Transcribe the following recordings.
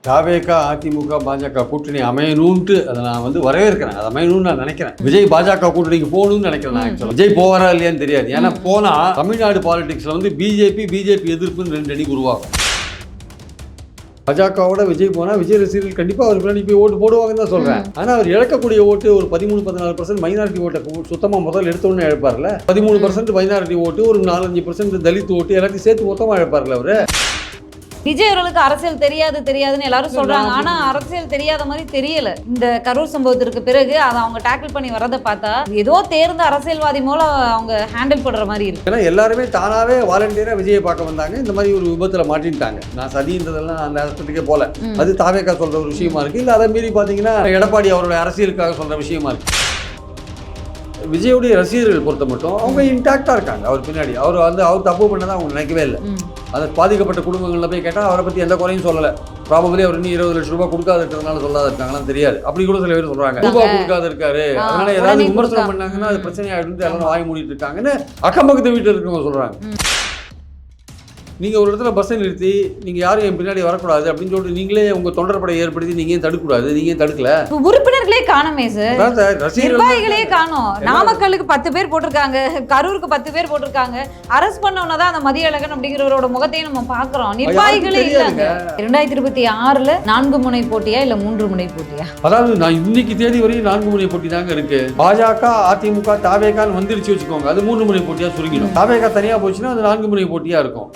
தாவேகா அதிமுக பாஜக கூட்டணி அமையணும்ட்டு அதை நான் வரவேற்கிறேன். அது அமையணும்னு நான் நினைக்கிறேன். விஜய் பாஜக கூட்டணிக்கு போகணும்னு நினைக்கிறேன். நான் ஆக்சுவலாக விஜய் போவாரா இல்லையான்னு தெரியாது. ஏன்னா போனா தமிழ்நாடு பாலிடிக்ஸ்ல பிஜேபி எதிர்ப்புன்னு 2 அணி உருவாகும். பாஜகவோட விஜய் போனால் விஜய் ரசிகர்கள் கண்டிப்பாக அவர் பின்னாடி போய் ஓட்டு போடுவாங்கன்னு தான் சொல்கிறேன். ஆனால் அவர் இழக்கக்கூடிய ஓட்டு ஒரு 13-14% மைனாரிட்டி ஓட்டை சுத்தமாக முதல்ல எடுத்தோன்னு இழப்பார்ல. 13% மைனாரிட்டி ஓட்டு, ஒரு 4-5% தலித் ஓட்டு எல்லாத்தையும் சேர்த்து மொத்தமாக இழப்பார்ல அவர். விஜய் அவர்களுக்கு அரசியல் தெரியாதுன்னு எல்லாரும் சொல்றாங்க. ஆனா அரசியல் தெரியாத மாதிரி தெரியல. இந்த கரூர் சம்பவத்திற்கு பிறகு அதை அவங்க டேக்கிள் பண்ணி வரதை பார்த்தா ஏதோ தேர்ந்த அரசியல்வாதி மூலம் அவங்க ஹேண்டில் பண்ற மாதிரி இருக்கு. ஏன்னா எல்லாருமே தானாவே வாலண்டியரா விஜயை பார்க்க வந்தாங்க. இந்த மாதிரி ஒரு விபத்துல மாட்டிட்டாங்க. நான் சதின்றதெல்லாம் அந்த அர்த்தத்துக்கே போல. அது தாவேகா சொல்ற ஒரு விஷயமா இருக்கு. இல்ல அதை மீறி பாத்தீங்கன்னா எடப்பாடி அவருடைய அரசியலுக்காக சொல்ற விஷயமா இருக்கு. விஜயுடைய ரசிகர்கள் பொறுத்த மட்டும் அவங்க இன்டாக்டா இருக்காங்க. அவர் பின்னாடி அவர் தப்பு பண்ணதான் அவங்க நினைக்கவே இல்லை. அதை பாதிக்கப்பட்ட குடும்பங்களில் போய் கேட்டால் அவரை பற்றி எந்த குறையும் சொல்லலை. ப்ராபபிலி அவர் இன்னும் 20 லட்சம் ரூபாய் கொடுக்காத இருக்கிறதுனால சொல்லாத இருக்காங்களான்னு தெரியாது. அப்படி கூட சில பேர் சொல்றாங்க ரூபாய் கொடுக்காத இருக்காரு, அதனால ஏதாவது விமர்சனம் பண்ணாங்கன்னா அது பிரச்சனை ஆகிடும் எல்லாரும் வாங்கி மூடிட்டு இருக்காங்கன்னு அக்கம் பக்கத்து வீட்டில் இருக்கவங்க சொல்றாங்க. நீங்கள் ஒரு இடத்துல பஸ்ஸை நிறுத்தி நீங்கள் யாரும் என் பின்னாடி வரக்கூடாது அப்படின்னு சொல்லிட்டு நீங்களே உங்கள் தொண்டர்படை ஏற்படுத்தி நீங்கள் ஏன் தடுக்கக்கூடாது? நீங்கள் ஏன் தடுக்கல? உறுப்பினர்களே காணுமே சார், நிர்வாகிகளே காணும். நாமக்கலுக்கு 10 பேர் போட்டிருக்காங்க, கரூருக்கு 10 பேர் போட்டிருக்காங்க. அரெஸ்ட் பண்ணவன தான் அந்த மதியழகன் அப்படிங்கிறவரோட முகத்தையும் நம்ம பார்க்குறோம். நிர்வாகிகளே இல்லைங்க. 2026 4 முனை போட்டியா இல்லை 3 முனை போட்டியா? அதாவது நான் இன்னைக்கு தேதி வரையும் 4 முனை போட்டி தாங்க இருக்கு. பாஜக அதிமுக தாவேகான்னு வந்துருச்சு வச்சுக்கோங்க, அது 3 முனை போட்டியா சுருங்கிடும். தாவேகா தனியாக போச்சுன்னா அது 4 முனை போட்டியா இருக்கும்.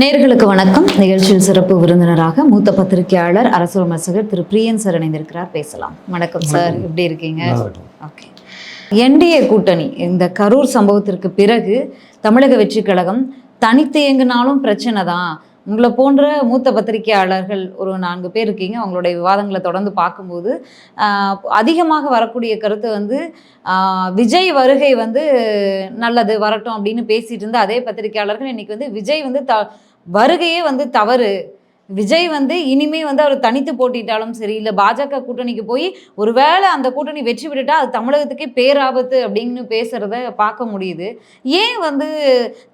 நேயர்களுக்கு வணக்கம். நிகழ்ச்சியில் சிறப்பு விருந்தினராக மூத்த பத்திரிகையாளர் அரசு விமர்சகர் திரு பிரியன் சார் இணைந்திருக்கிறார். பேசலாம். வணக்கம் சார், எப்படி இருக்கீங்க? ஓகே. என்டிஏ கூட்டணி இந்த கரூர் சம்பவத்திற்கு பிறகு தமிழக வெற்றி கழகம் தனித்து இயங்கினாலும் பிரச்சனை தான். உங்களை போன்ற மூத்த பத்திரிகையாளர்கள் ஒரு 4 பேர் இருக்கீங்க. அவங்களுடைய விவாதங்களை தொடர்ந்து பார்க்கும்போது அதிகமாக வரக்கூடிய கருத்து விஜய் வருகை நல்லது வரட்டும் அப்படின்னு பேசிட்டு இருந்த அதே பத்திரிகையாளர்கள் இன்னைக்கு விஜய் வருகையே தவறு, விஜய் இனிமே அவர் தனித்து போட்டிட்டாலும் சரி, இல்லை பாஜக கூட்டணிக்கு போய் ஒருவேளை அந்த கூட்டணி வெற்றி பெற்றுட்டா அது தமிழகத்துக்கே பேராபத்து அப்படின்னு பேசுறத பார்க்க முடியுது. ஏன்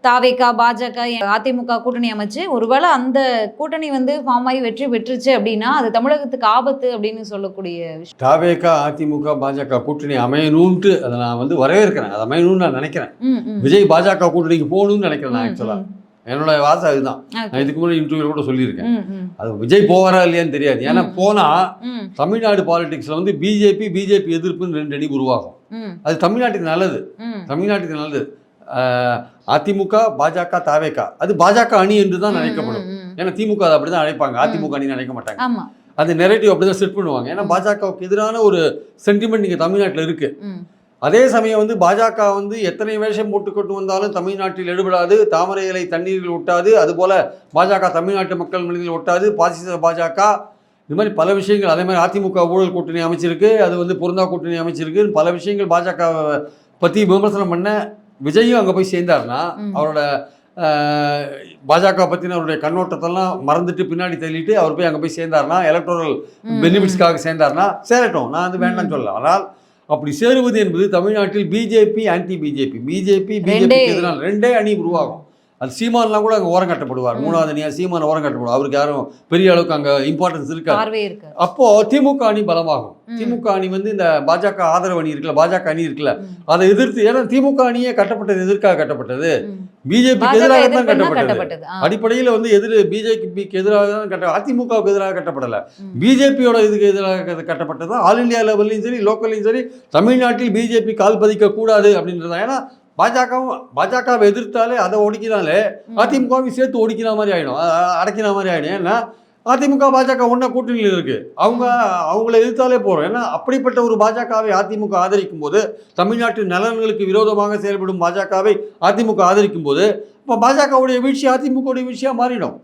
தாவேகா பாஜக அதிமுக கூட்டணி அமைச்சு ஒருவேளை அந்த கூட்டணி ஃபார்ம் ஆகி வெற்றி பெற்றுச்சு அப்படின்னா அது தமிழகத்துக்கு ஆபத்து அப்படின்னு சொல்லக்கூடிய விஷயம். தாவேகா அதிமுக பாஜக கூட்டணி அமையணும்ட்டு அதை நான் வரவேற்கிறேன். அது அமையணும்னு நான் நினைக்கிறேன். விஜய் பாஜக கூட்டணிக்கு போகணும்னு நினைக்கிறேன். நான் ஆக்சுவலா என்னோட வாசம் அதுதான். நான் இதுக்கு முன்னாடி இன்டர்வியூ கூட சொல்லியிருக்கேன். அது விஜய் போவாரா இல்லையான்னு தெரியாது. ஏன்னா போனா தமிழ்நாடு பாலிடிக்ஸ்ல பிஜேபி எதிர்ப்புன்னு 2 அணி உருவாகும். அது தமிழ்நாட்டுக்கு நல்லது. தமிழ்நாட்டுக்கு நல்லது. அதிமுக பாஜக தாவேகா அது பாஜக அணி என்று தான் நினைக்கப்படும். ஏன்னா திமுக அதை அப்படிதான் அழைப்பாங்க, அதிமுக அணி நினைக்க மாட்டாங்க. அந்த நெரேட்டிவ் அப்படிதான் செட் பண்ணுவாங்க. ஏன்னா பாஜகவுக்கு எதிரான ஒரு சென்டிமெண்ட் இங்கே தமிழ்நாட்டில் இருக்கு. அதே சமயம் பாஜக எத்தனை வேஷம் போட்டுக்கொண்டு வந்தாலும் தமிழ்நாட்டில் எடுபடாது. தாமரை இலை தண்ணீரில் ஒட்டாது. அதுபோல பாஜக தமிழ்நாட்டு மக்கள் மனதில் ஒட்டாது. பாசிச பாஜக இது மாதிரி பல விஷயங்கள். அதே மாதிரி அதிமுக ஊழல் கூட்டணி அமைச்சிருக்கு, அது பொருந்தா கூட்டணி அமைச்சிருக்கு. பல விஷயங்கள் பாஜக பற்றி விமர்சனம் பண்ண விஜயும் அங்கே போய் சேர்ந்தார்னா அவரோட பாஜக பற்றின அவருடைய கண்ணோட்டத்தெல்லாம் மறந்துட்டு பின்னாடி தள்ளிட்டு அவர் போய் அங்கே போய் சேர்ந்தார்னா, எலக்ட்ரல் பெனிஃபிட்ஸ்க்காக சேர்ந்தார்னா சேரட்டும், நான் வேண்டாம்னு சொல்லலாம். ஆனால் அப்படி சேருவது என்பது தமிழ்நாட்டில் பிஜேபி எதிரான 2 அணி உருவாகும். அது சீமான்லாம் கூட அங்கே ஓரம் கட்டப்படுவார். 3வது அணியா சீமான ஓரம் கட்டப்படுவார். அவருக்கு யாரும் பெரிய அளவுக்கு அங்கே இம்பார்ட்டன்ஸ் இருக்காது. அப்போ திமுக அணி பலமாகும். திமுக அணி இந்த பாஜக ஆதரவு அணி இருக்குல்ல, பாஜக அணி இருக்குல்ல, அதை எதிர்த்து. ஏன்னா திமுக அணியே கட்டப்பட்டது எதற்காக கட்டப்பட்டது? பிஜேபிக்கு எதிராக தான் கட்டப்பட்டது. அடிப்படையில் பிஜேபிக்கு எதிராக தான் கட்ட, அதிமுகவுக்கு எதிராக கட்டப்படலை. பிஜேபியோட இதுக்கு எதிராக கட்டப்பட்டது. ஆல் இண்டியா லெவல்லையும் சரி லோக்கல்லையும் சரி தமிழ்நாட்டில் பிஜேபி கால் பதிக்க கூடாது அப்படின்றதான். ஏன்னா பாஜகவை எதிர்த்தாலே அதை ஒடுக்கினாலே அதிமுகவையும் சேர்த்து ஒடுக்கின மாதிரி ஆகிடும், அடக்கின மாதிரி ஆகிடும். ஏன்னா அதிமுக பாஜக ஒன்றா கூட்டணியில் இருக்கு. அவங்கள எதிர்த்தாலே போகிறோம். ஏன்னா அப்படிப்பட்ட ஒரு பாஜகவை அதிமுக ஆதரிக்கும் போது, தமிழ்நாட்டின் நலன்களுக்கு விரோதமாக செயல்படும் பாஜகவை அதிமுக ஆதரிக்கும் போது, இப்போ பாஜகவுடைய வீழ்ச்சி அதிமுகவுடைய வீழ்ச்சியாக மாறிடும்.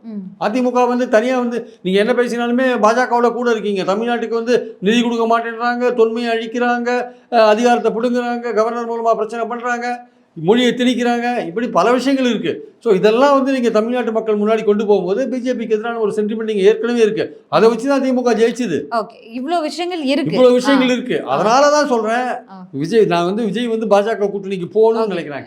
அதிமுக தனியாக நீங்கள் என்ன பேசினாலுமே பாஜகவோட கூட இருக்கீங்க. தமிழ்நாட்டுக்கு நிதி கொடுக்க மாட்டேன்றாங்க, தொன்மையை அழிக்கிறாங்க, அதிகாரத்தை பிடுங்குறாங்க, கவர்னர் மூலமாக பிரச்சனை பண்ணுறாங்க. மொழியை திணிக்கிறாங்க, இப்படி பல விஷயங்கள் இருக்குது. ஸோ இதெல்லாம் வந்து நீங்கள் தமிழ்நாட்டு மக்கள் முன்னாடி கொண்டு போகும்போது பிஜேபிக்கு எதிரான ஒரு சென்டிமெண்ட் இங்கே ஏற்கனவே இருக்குது. அதை வச்சு தான் திமுக ஜெயிச்சுது. ஓகே, இவ்வளோ விஷயங்கள் இருக்கு, இவ்வளோ விஷயங்கள் இருக்குது. அதனால தான் சொல்கிறேன், நான் வந்து விஜய் வந்து பாஜக கூட்டணிக்கு போகணும்னு நினைக்கிறேன்.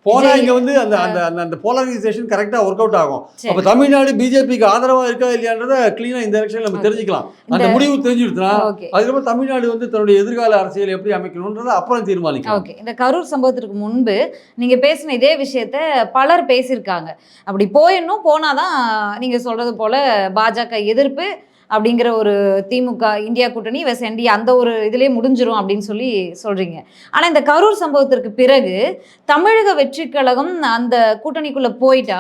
போனால் இங்கே வந்து அந்த அந்த அந்த போலரைசேஷன் கரெக்டாக ஒர்க் அவுட் ஆகும். அப்போ தமிழ்நாடு பிஜேபிக்கு ஆதரவாக இருக்கா இல்லையான்றதை க்ளீனாக இந்த எலெக்ஷன் நம்ம தெரிஞ்சுக்கலாம். அந்த முடிவு தெரிஞ்சுடுச்சுன்னா அதுக்கப்புறம் தமிழ்நாடு வந்து தன்னுடைய எதிர்கால அரசியல் எப்படி அமைக்கணுன்றதை அப்புறம் தீர்மானிக்கலாம். ஓகே, இந்த கரூர் சம்பவத்திற்கு முன்பு நீங்கள் பேசின இதே விஷயத்த பலர் பேசியிருக்காங்க. அப்படி போயிடணும், போனாதான் நீங்கள் சொல்கிறது போல் பாஜக எதிர்ப்பு அப்படிங்கிற ஒரு திமுக இந்தியா கூட்டணி வெஸ் என்டிஏ அந்த ஒரு இதுலேயே முடிஞ்சிரும் அப்படின்னு சொல்லி சொல்கிறீங்க. ஆனால் இந்த கரூர் சம்பவத்திற்கு பிறகு தமிழக வெற்றி கழகம் அந்த கூட்டணிக்குள்ளே போயிட்டா,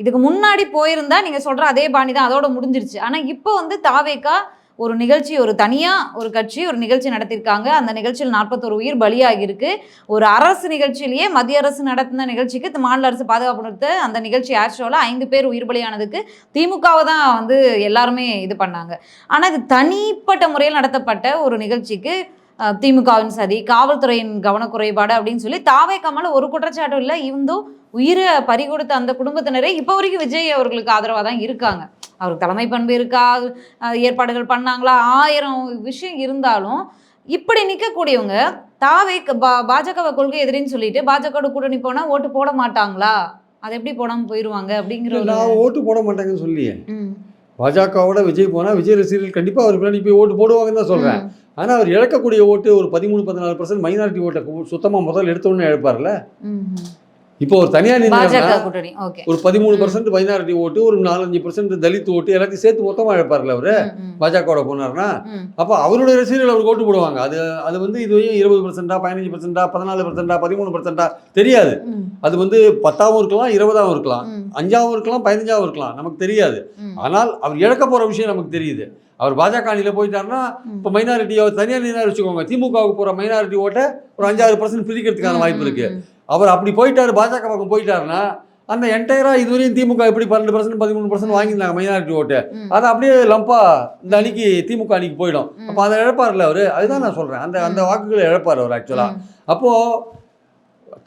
இதுக்கு முன்னாடி போயிருந்தா நீங்கள் சொல்கிற அதே பாணி தான், அதோட முடிஞ்சிருச்சு. ஆனால் இப்போ வந்து தாவேகா ஒரு நிகழ்ச்சி, ஒரு தனியாக ஒரு கட்சி ஒரு நிகழ்ச்சி நடத்தியிருக்காங்க. அந்த நிகழ்ச்சியில் 41 உயிர் பலியாகிருக்கு. ஒரு அரசு நிகழ்ச்சியிலேயே மத்திய அரசு நடத்தின நிகழ்ச்சிக்கு மாநில அரசு பாதுகாப்பு நிறுத்த அந்த நிகழ்ச்சி ஏர் ஷோவில் 5 பேர் உயிர் பலியானதுக்கு திமுகவை தான் வந்து எல்லாருமே இது பண்ணாங்க. ஆனால் இது தனிப்பட்ட முறையில் நடத்தப்பட்ட ஒரு நிகழ்ச்சிக்கு திமுகவின் சதி, காவல்துறையின் கவனக்குறைபாடு அப்படின்னு சொல்லி தாவேகா மேல ஒரு குற்றச்சாட்டும் இல்லை. இவந்தோ உயிரை பறிகொடுத்த அந்த குடும்பத்தினரே இப்போ வரைக்கும் விஜய் அவர்களுக்கு ஆதரவாக தான் இருக்காங்க. அவருக்கு தலைமை பண்பு இருக்கா, ஏற்பாடுகள் பண்ணாங்களா, 1000 விஷயம் இருந்தாலும் இப்படி நிற்கக்கூடியவங்க பாஜகவை கொள்கை எதிரின்னு சொல்லிட்டு பாஜக கூட்டணி போனால் ஓட்டு போட மாட்டாங்களா? அதை எப்படி போடாமல் போயிடுவாங்க அப்படிங்கிற? நான் ஓட்டு போட மாட்டாங்கன்னு சொல்லியே, பாஜகவோட விஜய் போனால் விஜய் ரசிகர்கள் கண்டிப்பாக அவர் பின்னாடி போய் ஓட்டு போடுவாங்கன்னு தான் சொல்கிறேன். ஆனால் அவர் இழக்கக்கூடிய ஓட்டு ஒரு 13-14% மைனாரிட்டி ஓட்டை சுத்தமாக முதல் எடுத்தோன்னு இழப்பார்ல. இப்போ ஒரு தனியார் ஒரு 13% மைனாரிட்டி ஓட்டு, ஒரு 4-5% தலித் ஓட்டு எல்லாத்தையும் சேர்த்து மொத்தமாக இழப்பார்ல அவரு பாஜகவோட போனார்னா. அப்போ அவருடைய ரசிகர்கள் அவருக்கு ஓட்டு போடுவாங்க. அது வந்து இது 20%, 15%, 14%, 13% தெரியாது. அது வந்து 10ஆவும் இருக்கலாம், 20ஆவும் இருக்கலாம், 5ஆவும் இருக்கலாம், 15ஆவும் இருக்கலாம், நமக்கு தெரியாது. ஆனால் அவர் இழக்க போகிற விஷயம் நமக்கு தெரியுது. அவர் பாஜக அணியில் போயிட்டாருன்னா இப்போ மைனாரிட்டியை தனியார் நீராக வச்சுக்கோங்க, திமுகவுக்கு போகிற மைனாரிட்டி ஓட்டை ஒரு 5-6% பிரிக்கிறதுக்கான வாய்ப்பு இருக்குது. அவர் அப்படி போயிட்டார், பாஜக பக்கம் போயிட்டாருன்னா அந்த என்டையராக இதுவரையும் திமுக எப்படி 12%, 13% வாங்கியிருந்தாங்க மைனாரிட்டி ஓட்டு, அதை அப்படியே லம்பா இந்த அணிக்கு திமுக அணிக்கு போயிடும். அப்போ அதை இழப்பார்ல அவர். அதுதான் நான் சொல்கிறேன், அந்த வாக்குகளை இழப்பார் அவர் ஆக்சுவலாக. அப்போது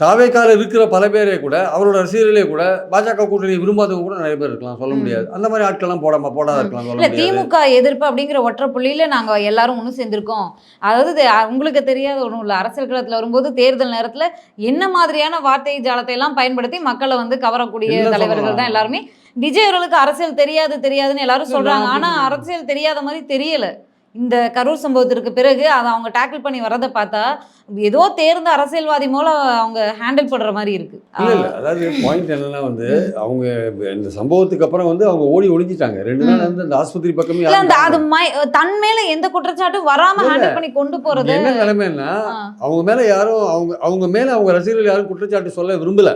தாவேக்கால இருக்கிற பல பேரே கூட, அவரோட ரசிகர்களே கூட பாஜக கூட்டணி விரும்பாதவங்க கூட நிறைய பேர் இருக்கலாம், சொல்ல முடியாது. அந்த மாதிரி ஆட்கள்லாம் போடாத இருக்கலாம், சொல்ல முடியாது. திமுக எதிர்ப்பு அப்படிங்கிற ஒற்றை புள்ளியில நாங்க எல்லாரும் ஒன்றும் சேர்ந்திருக்கோம். அதாவது உங்களுக்கு தெரியாத ஒன்றும் இல்லை, அரசியல் களத்தில் வரும்போது தேர்தல் நேரத்துல என்ன மாதிரியான வார்த்தை ஜாலத்தை எல்லாம் பயன்படுத்தி மக்களை வந்து கவரக்கூடிய தலைவர்கள் தான் எல்லாருமே. விஜய் அவர்களுக்கு அரசியல் தெரியாதுன்னு எல்லாரும் சொல்றாங்க. ஆனா அரசியல் தெரியாத மாதிரி தெரியல. இந்த கரூர் சம்பவத்திற்கு பிறகு அதை அவங்க டேக்கிள் பண்ணி வரதை பார்த்தா ஏதோ தேர்ந்த அரசியல்வாதி மூல அவங்க ஹேண்டில் பண்ற மாதிரி இருக்கு. இல்லை, அதாவது பாயிண்ட் என்னன்னா வந்து அவங்க இந்த சம்பவத்துக்கு அப்புறம் வந்து அவங்க ஓடி ஒளிஞ்சிட்டாங்க 2 நாள் வந்து அந்த ஆஸ்பத்திரி பக்கமே. அது தன் மேல எந்த குற்றச்சாட்டும் வராம ஹேண்டில் பண்ணி கொண்டு போறது என்ன நிலைமைன்னா, அவங்க மேல யாரும் அவங்க மேல அவங்க ரசிகர்கள் யாரும் குற்றச்சாட்டு சொல்ல விரும்பல.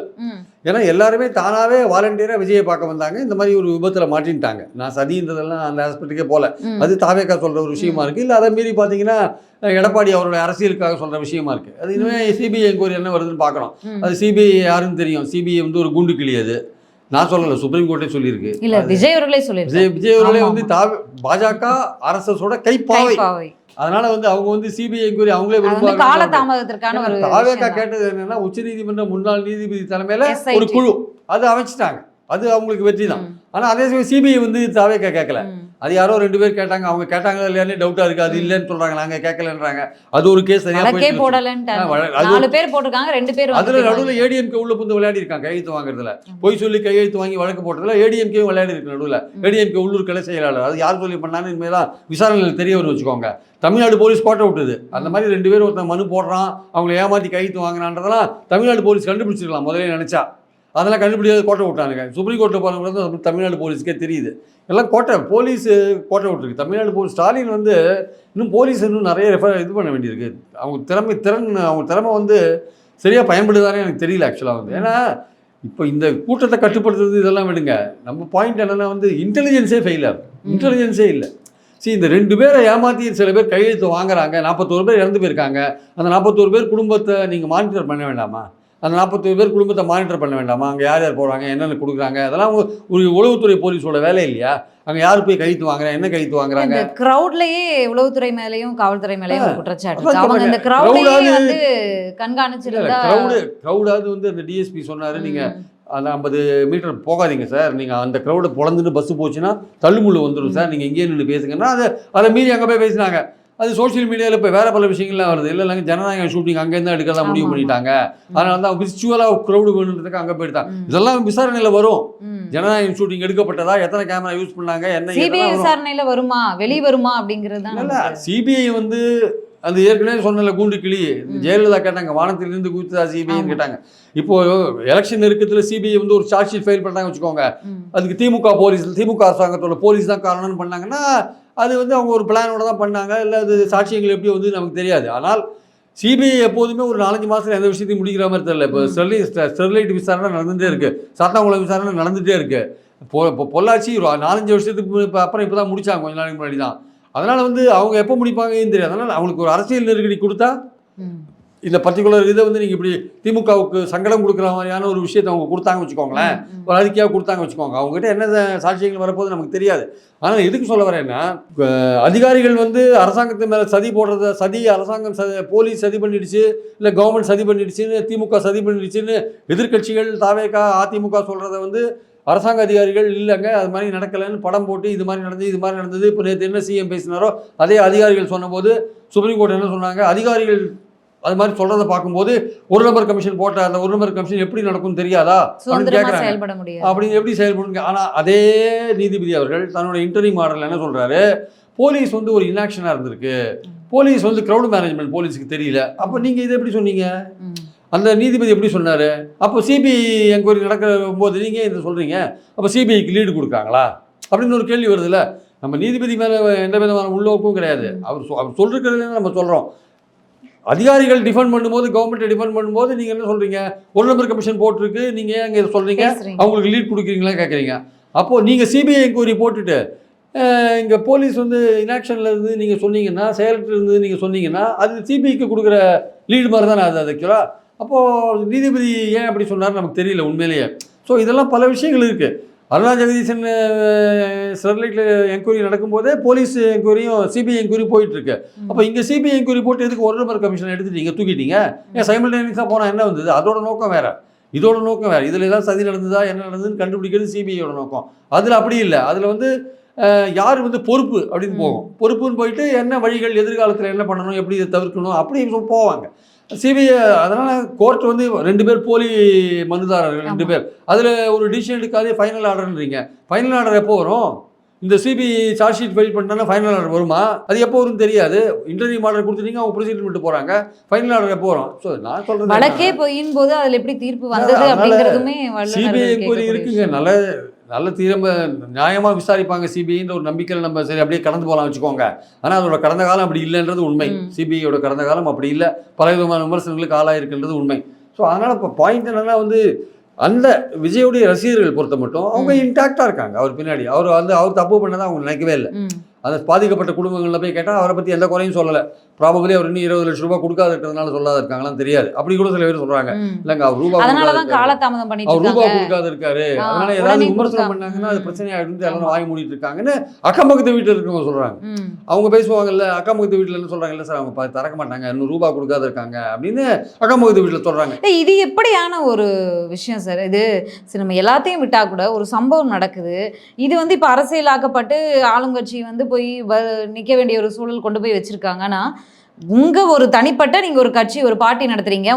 ஏன்னா எல்லாருமே தானாவே வாலண்டியரா விஜயை பார்க்க வந்தாங்க. இந்த மாதிரி ஒரு விபத்துல மாட்டின்ட்டாங்க. நான் சதின்றதெல்லாம் அந்த ஹாஸ்பிட்டலுக்கே போல. அது தாவேக்கா சொல்ற ஒரு விஷயமா இருக்கு. இல்லை அதை மீறி பார்த்தீங்கன்னா எடப்பாடி அவருடைய அரசியலுக்காக சொல்ற விஷயமா இருக்கு. அது இனிமே சிபிஐ என்கொயரி என்ன வருதுன்னு பார்க்கணும். அது சிபிஐ யாருன்னு தெரியும். சிபிஐ வந்து ஒரு குண்டு கிளி. அது நான் சொல்லல, சுப்ரீம் கோர்ட்டே சொல்லியிருக்கு. இல்ல விஜய் அவர்களே சொல்லியிருக்காரு. விஜய் அவர்களே வந்து பாஜக ஆர்எஸ்எஸோட கைப்பாவை. அதனால வந்து அவங்க வந்து சிபிஐ என்கொயரி அவங்களே விரும்புவாங்க. காலதாமதத்திற்கான ஒரு தாவேக்கா கேட்டது என்னன்னா, உச்சநீதிமன்ற முன்னாள் நீதிபதி தலைமையில ஒரு குழு அது அமைச்சிட்டாங்க. அது அவங்களுக்கு வெற்றி தான். ஆனால் அதே சமயம் சிபிஐ வந்து தாவேக்கா கேட்கல. அது யாரோ 2 பேர் கேட்டாங்க. அவங்க கேட்டாங்களா இல்லையானே டவுட்டா இருக்கு. அது இல்லைன்னு சொல்றாங்க, நாங்க கேட்கலன்றாங்க. அது ஒரு கேஸ் தனியாக போட்டிருக்காங்க. 2 பேர் அதுல நடுவில் ஏடிஎம்கே உள்ள புந்து விளையாடி இருக்காங்க. கையெழுத்து வாங்குறதுல பொய் சொல்லி கையெழுத்து வாங்கி வழக்கு போட்டதுல ஏடிஎம்கே விளையாடி இருக்கு. நடுவில் ஏடிஎம்கே உள்ளூர் கிளை செயலாளர். அது யார் சொல்லி பண்ணான்னு இனிமேதான் விசாரணைகள் தெரிய வரும்னு வச்சுக்கோங்க. தமிழ்நாடு போலீஸ் கோட்டை விட்டுது. அந்த மாதிரி 2 பேர் ஒருத்தன் மனு போடுறான், அவங்களை ஏமாற்றி கையெழுத்து வாங்கினான்றதெல்லாம் தமிழ்நாடு போலீஸ் கண்டுபிடிச்சிருக்கலாம் முதலே நினைச்சா. அதெல்லாம் கண்டுபிடிக்காத கோட்டை விட்டானுங்க. சுப்ரீம் கோர்ட்டில் போனவங்க தமிழ்நாடு போலீஸுக்கே தெரியுது. எல்லாம் கோட்டை போலீஸ் கோட்டை விட்டுருக்கு. தமிழ்நாடு போலீஸ் ஸ்டாலின் வந்து இன்னும் போலீஸ் இன்னும் நிறைய இது பண்ண வேண்டியிருக்கு. அவங்க திறமை வந்து சரியாக பயன்படுதானே எனக்கு தெரியல ஆக்சுவலாக வந்து. ஏன்னா இப்போ இந்த கூட்டத்தை கட்டுப்படுத்துறது இதெல்லாம் விடுங்க. நம்ம பாயிண்ட் என்னென்னா வந்து இன்டெலிஜென்ஸே ஃபெயில் ஆகும். இன்டெலிஜென்ஸே இல்லை. இந்த 2 பேரை ஏமாற்றி சில பேர் கையெழுத்து வாங்குறாங்க. 41 பேர் இறந்து போயிருக்காங்க. அந்த 41 பேர் குடும்பத்தை நீங்கள் மானிட்டர் பண்ண வேண்டாமா? அந்த 41 பேர் குடும்பத்தை மானிட்டர் பண்ண வேண்டாமா? அங்கே யார் யார் போகிறாங்க, என்னென்ன கொடுக்குறாங்க, அதெல்லாம் ஒரு உளவுத்துறை போலீஸோட வேலை இல்லையா? அங்கே யார் போய் கைத்து வாங்குறாங்க, என்ன கைத்து வாங்குறாங்க? இந்த கிரௌட்லயே உளவுத்துறை மேலேயும் காவல்துறை மேலேயும் ஒரு குற்றச்சாட்டு இருக்கு. அவங்க இந்த கிரௌடையே வந்து கண்காணிச்சிருந்தா கிரௌடாவது வந்து அந்த டிஎஸ்பி சொன்னார், நீங்கள் அந்த 50 மீட்டர் போகாதீங்க சார், நீங்கள் அந்த க்ரௌடை பொழந்துட்டு பஸ்ஸு போச்சுன்னா தள்ளுமுள்ளு வந்துடும் சார், நீங்கள் இங்கேயே நின்று பேசுங்கன்னா அதை மீறி அங்கே போய் பேசினாங்க. அது சோஷியல் மீடியாவில் இப்போ வேறு பல விஷயங்கள்லாம் வருது. இல்லைங்க ஜனநாயகம் ஷூட்டிங் அங்கேருந்து எடுக்கிறதா முடிவு பண்ணிட்டாங்க, அதனால தான் விர்ச்சுவலாக க்ரௌடு வேணுன்றதுக்கு அங்கே போயிட்டாங்க. இதெல்லாம் விசாரணையில் வரும். ஜனநாயகம் ஷூட்டிங் எடுக்கப்பட்டதா, எத்தனை கேமரா யூஸ் பண்ணாங்க, என்ன சிபிஐ விசாரணையில் வருமா, வெளியே வருமா அப்படிங்கிறது தான். இல்லை, சிபிஐ வந்து அது ஏற்கனவே சொன்னல கூண்டு கிளி. ஜெயலலிதா கேட்டாங்க, வானத்திலிருந்து குதித்ததா சிபிஐன்னு கேட்டாங்க. இப்போ எலெக்ஷன் நெருக்கத்தில் சிபிஐ வந்து ஒரு சார்ஜ் ஷீட் ஃபைல் பண்ணாங்க வச்சுக்கோங்க, அதுக்கு திமுக அரசாங்கத்தோட போலீஸ் தான் காரணம்னு பண்ணாங்கன்னா அது வந்து அவங்க ஒரு பிளானோட தான் பண்ணாங்க. இல்லை அது சாட்சியங்கள் எப்படி வந்து நமக்கு தெரியாது. ஆனால் சிபிஐ எப்போதுமே ஒரு 4-5 மாதத்தில் எந்த விஷயத்தையும் முடிக்கிற மாதிரி தெரியல. இப்போ ஸ்டெர்லைட் விசாரணை நடந்துகிட்டே இருக்குது, சாத்தாங்குளம் விசாரணை நடந்துகிட்டே இருக்குது. இப்போ பொள்ளாச்சி 4-5 வருஷத்துக்கு அப்புறம் இப்போ தான் முடித்தாங்க, கொஞ்ச நாளைக்கு முன்னாடி தான். அதனால் வந்து அவங்க எப்போ முடிப்பாங்கன்னு தெரியாது. அதனால் அவங்களுக்கு ஒரு அரசியல் நெருக்கடி கொடுத்தா இந்த பர்டிகுலர் இதை வந்து நீங்கள் இப்படி திமுகவுக்கு சங்கடம் கொடுக்குற மாதிரியான ஒரு விஷயத்தை அவங்க கொடுத்தாங்க வச்சுக்கோங்களேன், ஒரு அறிக்கையாக கொடுத்தாங்க வச்சுக்கோங்க, அவங்ககிட்ட என்ன சாட்சியங்கள் வரப்போது நமக்கு தெரியாது. ஆனால் எதுக்கு சொல்ல வரேன்னா, அதிகாரிகள் வந்து அரசாங்கத்து மேலே சதி போடுறத, அரசாங்கம் போலீஸ் சதி பண்ணிடுச்சு, இல்லை கவர்மெண்ட் சதி பண்ணிடுச்சுன்னு, திமுக சதி பண்ணிடுச்சுன்னு எதிர்கட்சிகள் தாவேகா அதிமுக சொல்கிறத வந்து அரசாங்க அதிகாரிகள் இல்லைங்க அது மாதிரி நடக்கலைன்னு படம் போட்டு இது மாதிரி நடந்தது இப்போ நேற்று என்ன சிஎம் பேசினாரோ அதே அதிகாரிகள் சொன்னபோது சுப்ரீம் கோர்ட் என்ன சொன்னாங்க, அதிகாரிகள் அது மாதிரி சொல்றதை பார்க்கும்போது ஒரு நம்பர் கமிஷன் போட்ட அந்த ஒரு நம்பர் கமிஷன் எப்படி நடக்கும்னு தெரியாதா அப்படின்னு கேட்குறாங்க. அப்படின்னு எப்படி செயல்படுங்க. ஆனால் அதே நீதிபதி அவர்கள் தன்னோட இன்டர்வியூ மாடலில் என்ன சொல்கிறாரு, போலீஸ் வந்து ஒரு இன்ஆக்ஷனாக இருந்திருக்கு, போலீஸ் வந்து க்ரௌட் மேனேஜ்மெண்ட் போலீஸுக்கு தெரியல. அப்போ நீங்கள் இதை எப்படி சொன்னீங்க, அந்த நீதிபதி எப்படி சொன்னார்? அப்போ சிபிஐ என்கொயரி நடக்கும் போது நீங்கள் இதை சொல்கிறீங்க, அப்போ சிபிஐக்கு லீடு கொடுக்காங்களா அப்படின்னு ஒரு கேள்வி வருதுல்ல. நம்ம நீதிபதி மேலே எந்த விதமான உள்நோக்கும் கிடையாது, அவர் சொல்லிருக்கிறதுல நம்ம சொல்கிறோம். அதிகாரிகள் டிஃபெண்ட் பண்ணும்போது, கவர்மெண்ட்டை டிஃபெண்ட் பண்ணும்போது நீங்கள் என்ன சொல்கிறீங்க, ஒரு நம்பர் கமிஷன் போட்டிருக்கு, நீங்கள் அங்கே சொல்கிறீங்க அவங்களுக்கு லீட் கொடுக்குறீங்களா கேட்குறீங்க. அப்போது நீங்கள் சிபிஐ என்கொயரி போட்டுட்டு இங்கே போலீஸ் வந்து இன்ஆக்ஷனில் இருந்து நீங்கள் சொன்னீங்கன்னா, செயலற்று இருந்து நீங்கள் சொன்னீங்கன்னா அது சிபிஐக்கு கொடுக்குற லீடு மாதிரி தானே அது ஆக்சுவலாக. அப்போது நீதிபதி ஏன் அப்படி சொன்னார் நமக்கு தெரியல உண்மையிலேயே. ஸோ இதெல்லாம் பல விஷயங்கள் இருக்குது. அருணா ஜெகதீசன் ஸ்டெர்லைட்டில் என்கொயரி நடக்கும்போதே போலீஸ் என்கொயரியும் சிபிஐ என்கொயரி போயிட்டுருக்கு. அப்போ இங்கே சிபிஐ என்கொயரி போட்டு எதுக்கு ஒரு நம்பர் கமிஷன் எடுத்துட்டீங்க, தூக்கிட்டீங்க? ஏன் சைமல்டேனியஸாக போனால் என்ன வந்தது? அதோட நோக்கம் வேறு, இதோட நோக்கம் வேறு. இதில் ஏதாவது சதி நடந்ததா என்ன நடந்ததுன்னு கண்டுபிடிக்கிறது சிபிஐயோட நோக்கம். அதில் அப்படி இல்லை. அதில் வந்து யார் வந்து பொறுப்பு அப்படின்னு போகும், பொறுப்புன்னு போயிட்டு என்ன வழிகள், எதிர்காலத்தில் என்ன பண்ணணும், எப்படி இதை தவிர்க்கணும் அப்படின்னு போவாங்க சிபிஐ. அதனால் கோர்ட் வந்து 2 பேர் போலி மனுதாரர்கள் 2 பேர், அதில் ஒரு டிசிஷன் எடுக்காதே ஃபைனல் ஆர்டர்ன்றீங்க. ஃபைனல் ஆர்டர் எப்போ வரும்? இந்த சிபிஐ சார்ஜ் ஷீட் ஃபைல் பண்ணிட்டாங்கன்னா ஃபைனல் ஆர்டர் வருமா? அது எப்போ வரும்னு தெரியாது. இன்டர்வியூ ஆர்டர் கொடுத்துட்டீங்க, அவங்க ப்ரொசீஜர் பண்ணிட்டு போகிறாங்க, ஃபைனல் ஆர்டர் எப்போ வரும்? ஸோ நான் சொல்கிறது வழக்கே போயின் போது அதில் எப்படி தீர்ப்பு வந்தது அப்படிங்கிறதுமே சிபிஐ என்கொயரி இருக்குங்க. நல்ல தீரம்ப நியாயமாக விசாரிப்பாங்க சிபிஐன்ற ஒரு நம்பிக்கையில் நம்ம சரி அப்படியே கடந்து போகலாம் வச்சுக்கோங்க. ஆனால் அதோட கடந்த காலம் அப்படி இல்லைன்றது உண்மை. சிபிஐயோட கடந்த காலம் அப்படி இல்லை, பல விதமான விமர்சனங்களுக்கு ஆளாயிருக்குன்றது உண்மை. ஸோ அதனால் இப்போ பாயிண்ட் என்னன்னா வந்து அந்த விஜயோடைய ரசிகர்கள் பொறுத்த மட்டும் அவங்க இன்டாக்டாக இருக்காங்க. அவர் பின்னாடி அவர் தப்பு பண்ணதான் அவங்க நினைக்கவே இல்லை. அந்த பாதிக்கப்பட்ட குடும்பங்களில் போய் கேட்டால் அவரை பற்றி எந்த குறையும் சொல்லலை. ப்ராபபிளி அவர் இன்னும் 20 லட்சம் ரூபாய் கொடுக்காத இருக்கிறதுனால சொல்லாத இருக்காங்களான்னு தெரியாது. அப்படி கூட சில பேர் சொல்கிறாங்க, இல்லைங்க அவர் ரூபா கொடுக்காத இருக்காரு, அதனால ஏதாவது விமர்சனம் பண்ணாங்கன்னா அது பிரச்சனை ஆகிடும், எல்லாம் வாங்கி மூடிட்டு இருக்காங்கன்னு அக்கம் பக்கத்து வீட்டில் இருக்கவங்க சொல்கிறாங்க. அவங்க பேசுவாங்கல்ல, அக்கம் பக்கத்து வீட்டில் என்ன சொல்கிறாங்க, இல்லை சார் அவங்க திறக்க மாட்டாங்க, இன்னும் ரூபா கொடுக்காத இருக்காங்க அப்படின்னு அக்கம் பக்கத்து வீட்டில் சொல்கிறாங்க. இது எப்படியான ஒரு விஷயம் சார் இது? சரி, நம்ம எல்லாத்தையும் விட்டா கூட ஒரு சம்பவம் நடக்குது, இது வந்து இப்போ அரசியலாக்கப்பட்டு ஆளுங்கட்சி வந்து போய் நிற்க வேண்டிய ஒரு சூழல் கொண்டு போய் வச்சிருக்காங்கன்னா, உங்க ஒரு தனிப்பட்ட நீங்க ஒரு கட்சி ஒரு பார்ட்டி நடத்துறீங்க,